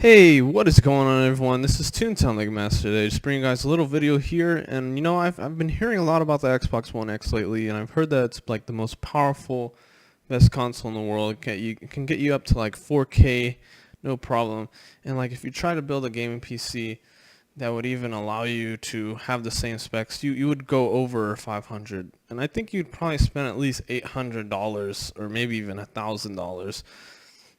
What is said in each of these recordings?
Hey, what is going on, everyone? This is Toontown Lego Master today. Just bringing you guys a little video here, and I've been hearing a lot about the Xbox One X lately, and I've heard that it's like the most powerful, best console in the world. It can get you up to like 4K, no problem. And like if you try to build a gaming PC that would even allow you to have the same specs, you would go over 500, and I think you'd probably spend at least $800 or maybe even $1,000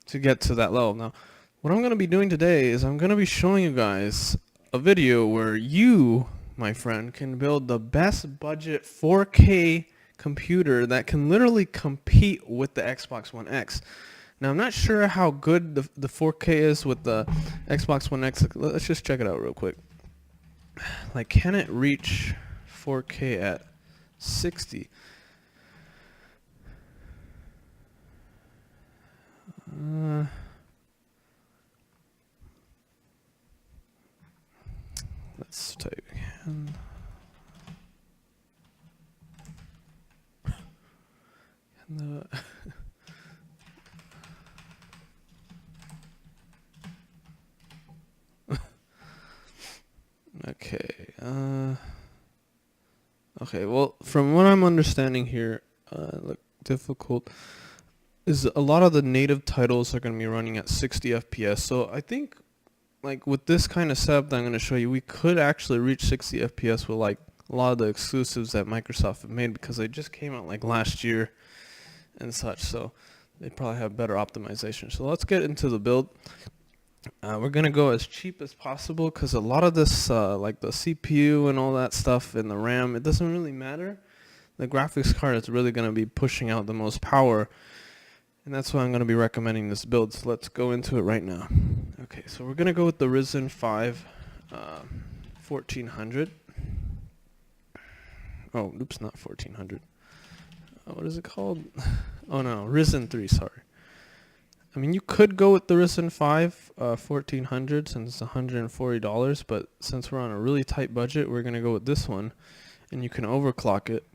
to get to that level. Now, what I'm going to be doing today is I'm going to be showing you guys a video where you, my friend, can build the best budget 4K computer that can literally compete with the Xbox One X. Now, I'm not sure how good the 4K is with the Xbox One X. Let's just check it out real quick. Like, can it reach 4K at 60? Let's type again. Okay. Okay. Well, from what I'm understanding here, look, difficult is a lot of the native titles are going to be running at 60 FPS. So I think, like with this kind of setup that I'm going to show you, we could actually reach 60 FPS with like a lot of the exclusives that Microsoft have made, because they just came out like last year and such. So they probably have better optimization. So let's get into the build. We're going to go as cheap as possible, because a lot of this, like the CPU and all that stuff and the RAM, it doesn't really matter. The graphics card is really going to be pushing out the most power, and that's why I'm going to be recommending this build. So let's go into it right now. Okay, so we're going to go with the Ryzen 5 1400. Oh, oops, not 1400. What is it called? Oh no, Ryzen 3, sorry. I mean, you could go with the Ryzen 5 1400 since it's $140, but since we're on a really tight budget, we're going to go with this one, and you can overclock it.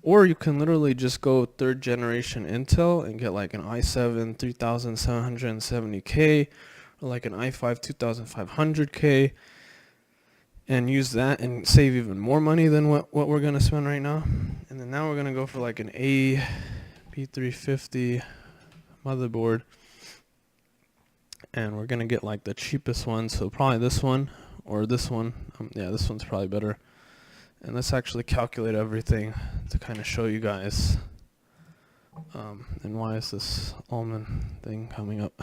Or you can literally just go third generation Intel and get like an i7 3770K or like an i5 2500K and use that and save even more money than what we're going to spend right now. And then now we're going to go for like an AP350 motherboard, and we're gonna get like the cheapest one, so probably this one or this one. Yeah, this one's probably better. And let's actually calculate everything to kind of show you guys. And why is this almond thing coming up?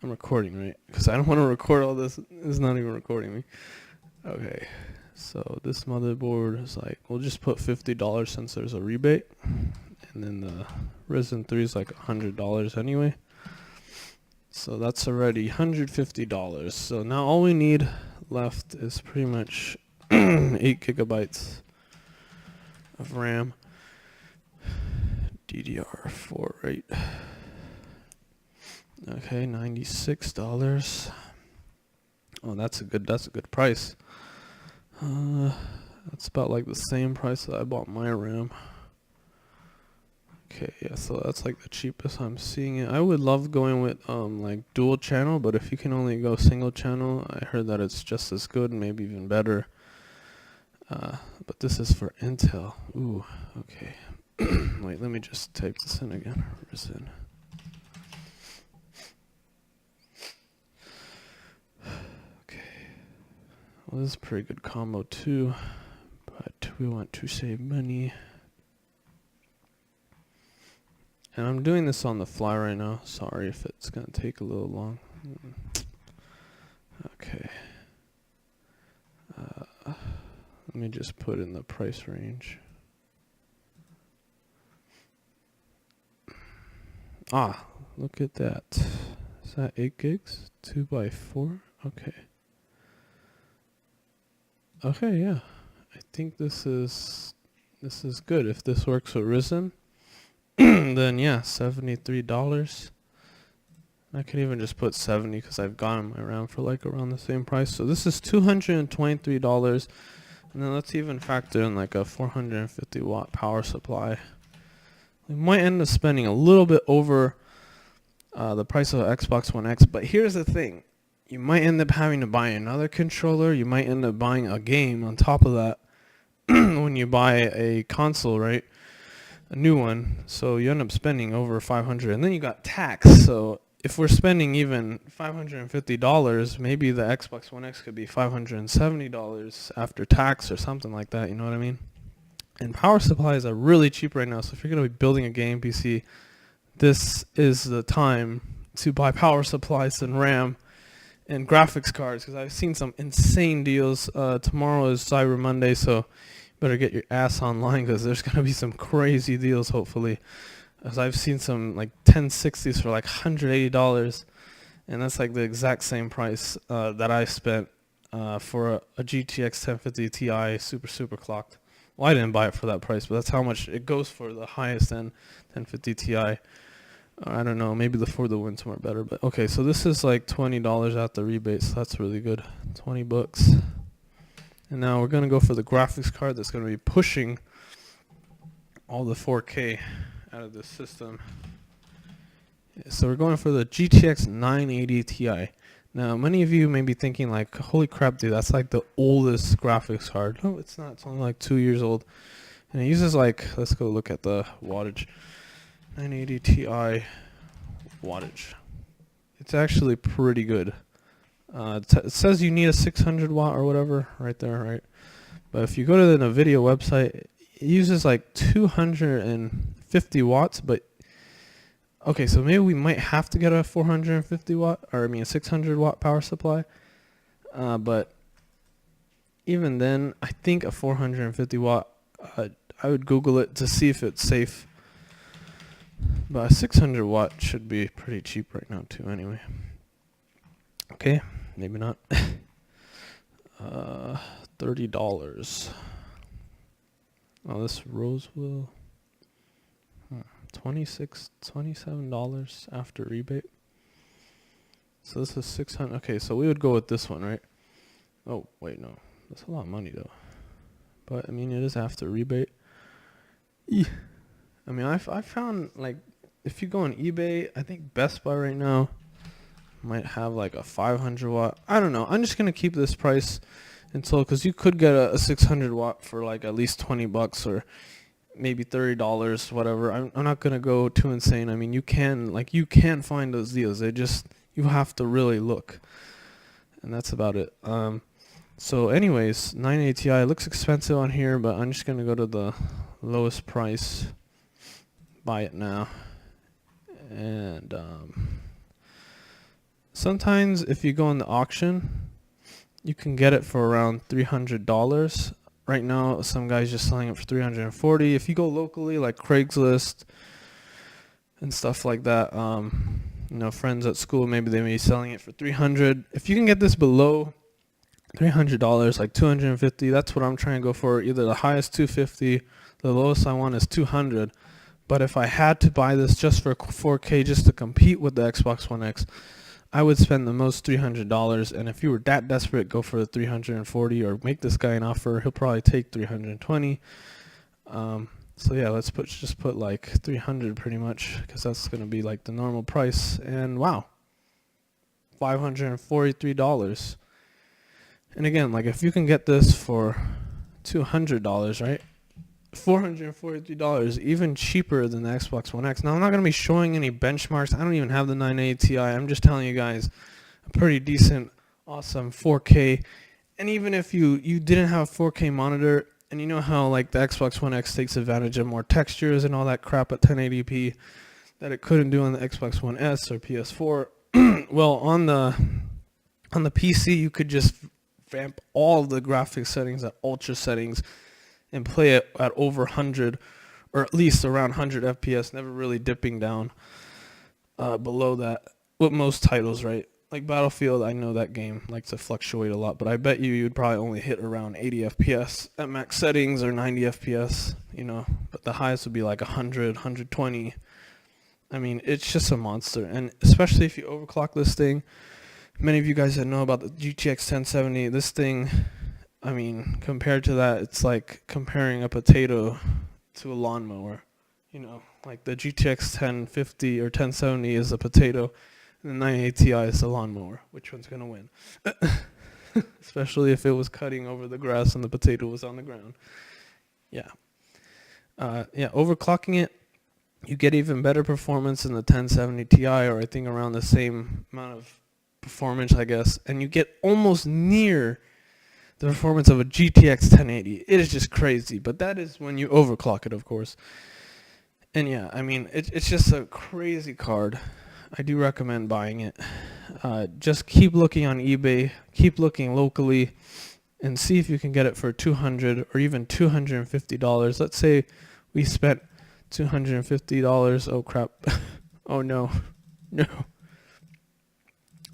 I'm recording, right? Because I don't want to record all this. It's not even recording me. Okay, so this motherboard is like, we'll just put $50 since there's a rebate. And then the Ryzen 3 is like $100 anyway. So that's already $150. So now all we need left is pretty much 8 gigabytes of RAM. DDR4, right? Okay, $96. Oh, that's a good price. That's about like the same price that I bought my RAM. Okay, yeah, so that's like the cheapest I'm seeing it. I would love going with like dual channel, but if you can only go single channel, I heard that it's just as good, maybe even better. But this is for Intel. Ooh, okay. Wait, let me just type this in again. Ryzen. Okay. Well, this is a pretty good combo too, but we want to save money. And I'm doing this on the fly right now. Sorry if it's going to take a little long. Okay. Let me just put in the price range. Ah, look at that. Is that 8 gigs? 2x4? Okay. Okay, yeah. I think this is good. If this works with Ryzen, then yeah, $73. I could even just put 70 because I've gotten my RAM for like around the same price. So this is $223, and then let's even factor in like a 450 watt power supply. We might end up spending a little bit over the price of Xbox One X. But here's the thing. You might end up having to buy another controller. You might end up buying a game on top of that when you buy a console, right? A new one. So you end up spending over $500, and then you got tax. So if we're spending even $550, maybe the Xbox One X could be $570 after tax or something like that. You know what I mean? And power supplies are really cheap right now. So if you're going to be building a game PC, this is the time to buy power supplies and RAM and graphics cards, because I've seen some insane deals. Tomorrow is Cyber Monday, so better get your ass online, because there's going to be some crazy deals, hopefully. As I've seen some like 1060s for like $180, and that's like the exact same price that I spent for a GTX 1050 Ti super clocked. Well, I didn't buy it for that price, but that's how much it goes for the highest end 1050 Ti. I don't know, maybe the For the Win's more better, but okay, so this is like $20 at the rebate, so that's really good. 20 bucks. And now we're going to go for the graphics card that's going to be pushing all the 4K out of this system. So we're going for the GTX 980 Ti. Now, many of you may be thinking like, holy crap, dude, that's like the oldest graphics card. No, it's not. It's only like 2 years old. And it uses like, let's go look at the wattage. 980 Ti wattage. It's actually pretty good. It says you need a 600 watt or whatever right there, right? But if you go to the NVIDIA website, it uses like 250 watts. But okay, so maybe we might have to get a 450 watt, or I mean a 600 watt power supply. But even then, I think a 450 watt, I would Google it to see if it's safe. But a 600 watt should be pretty cheap right now too, anyway. Okay, maybe not. $30. Oh, this Roseville. $27 after rebate. So this is 600. Okay, so we would go with this one, right? Oh, wait, no. That's a lot of money though. But I mean, it is after rebate. I mean, I found like, if you go on eBay, I think Best Buy right now might have like a 500 watt. I don't know. I'm just gonna keep this price until, because you could get a 600 watt for like at least 20 bucks or maybe $30, whatever. I'm not gonna go too insane. I mean, you can find those deals. You have to really look, and that's about it. So anyways, 980 Ti looks expensive on here, but I'm just gonna go to the lowest price. Buy it now. And sometimes if you go on the auction, you can get it for around $300. Right now, some guys just selling it for $340. If you go locally, like Craigslist and stuff like that, friends at school, maybe they may be selling it for $300. If you can get this below $300, like $250, that's what I'm trying to go for. Either the highest $250, the lowest I want is $200. But if I had to buy this just for 4K, just to compete with the Xbox One X, I would spend the most $300. And if you were that desperate, go for the $340, or make this guy an offer. He'll probably take $320. So yeah, let's just put like $300 pretty much, because that's going to be like the normal price. And wow, $543. And again, like if you can get this for $200, right? $443, even cheaper than the Xbox One X. Now, I'm not going to be showing any benchmarks. I don't even have the 980 Ti. I'm just telling you guys a pretty decent, awesome 4K. And even if you didn't have a 4K monitor, and you know how like the Xbox One X takes advantage of more textures and all that crap at 1080p that it couldn't do on the Xbox One S or PS4. Well, on the PC, you could just vamp all of the graphics settings at ultra settings and play it at over 100, or at least around 100 FPS, never really dipping down below that with most titles, right? Like Battlefield, I know that game likes to fluctuate a lot, but I bet you'd probably only hit around 80 FPS at max settings, or 90 FPS, but the highest would be like 100, 120. I mean, it's just a monster, and especially if you overclock this thing. Many of you guys that know about the GTX 1070, this thing, I mean, compared to that, it's like comparing a potato to a lawnmower. Like the GTX 1050 or 1070 is the potato, and the 980 Ti is the lawnmower. Which one's gonna win? Especially if it was cutting over the grass and the potato was on the ground. Yeah. Overclocking it, you get even better performance in the 1070 Ti, or I think around the same amount of performance, I guess, and you get almost near the performance of a GTX 1080. It is just crazy, but that is when you overclock it, of course. And yeah, I mean, it's just a crazy card. I do recommend buying it. Just keep looking on eBay, keep looking locally, and see if you can get it for $200 or even $250. Let's say we spent $250. Oh crap. Oh no. No.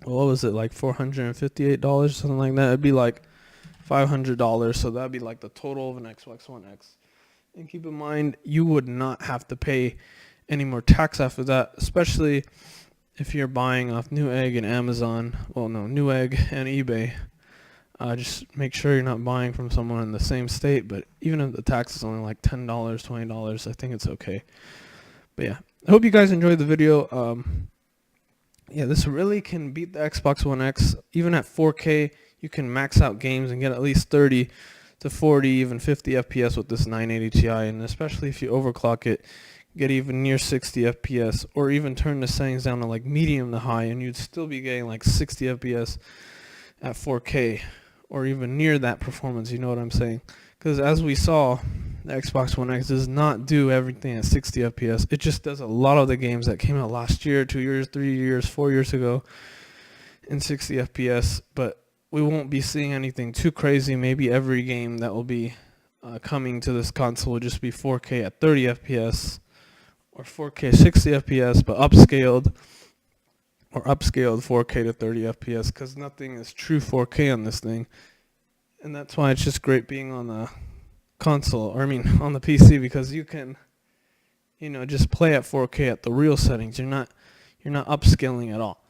What was it, like $458, something like that? It'd be like $500, so that'd be like the total of an Xbox One X. And keep in mind, you would not have to pay any more tax after that, especially if you're buying off Newegg and Amazon. Well, no, Newegg and eBay. Just make sure you're not buying from someone in the same state, but even if the tax is only like $10, $20, I think it's okay. But yeah, I hope you guys enjoyed the video. Yeah, this really can beat the Xbox One X. Even at 4K, you can max out games and get at least 30 to 40, even 50 FPS with this 980 Ti, and especially if you overclock it, get even near 60 FPS, or even turn the settings down to like medium to high, and you'd still be getting like 60 FPS at 4K, or even near that performance, you know what I'm saying? Because as we saw, the Xbox One X does not do everything at 60 FPS. It just does a lot of the games that came out last year, 2 years, 3 years, 4 years ago in 60 FPS, but we won't be seeing anything too crazy. Maybe every game that will be coming to this console will just be 4K at 30 FPS, or 4K 60 FPS, but upscaled, or upscaled 4K to 30 FPS, because nothing is true 4K on this thing. And that's why it's just great being on the console, or I mean on the PC, because you can, you know, just play at 4K at the real settings. You're not upscaling at all.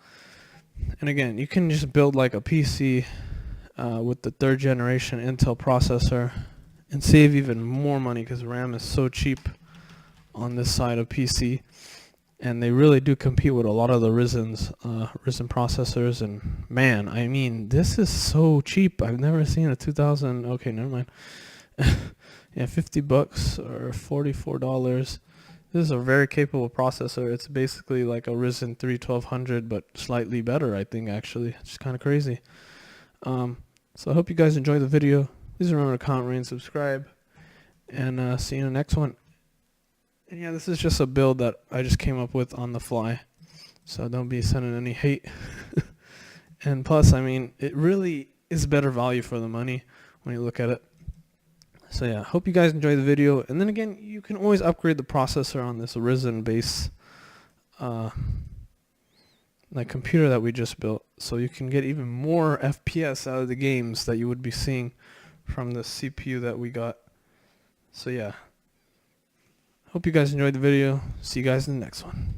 And again, you can just build like a PC with the 3rd generation Intel processor and save even more money, because RAM is so cheap on this side of PC, and they really do compete with a lot of the Ryzen processors. And man, I mean, this is so cheap. I've never seen a 2000. Okay, never mind. Yeah, $50 or $44. This is a very capable processor. It's basically like a Ryzen 3 1200, but slightly better, I think, actually. It's just kind of crazy. So I hope you guys enjoyed the video. Please remember to comment, rate, and subscribe. And see you in the next one. And yeah, this is just a build that I just came up with on the fly. So don't be sending any hate. And plus, I mean, it really is better value for the money when you look at it. So yeah, hope you guys enjoyed the video. And then again, you can always upgrade the processor on this Ryzen base like computer that we just built, so you can get even more FPS out of the games that you would be seeing from the CPU that we got. So yeah, hope you guys enjoyed the video. See you guys in the next one.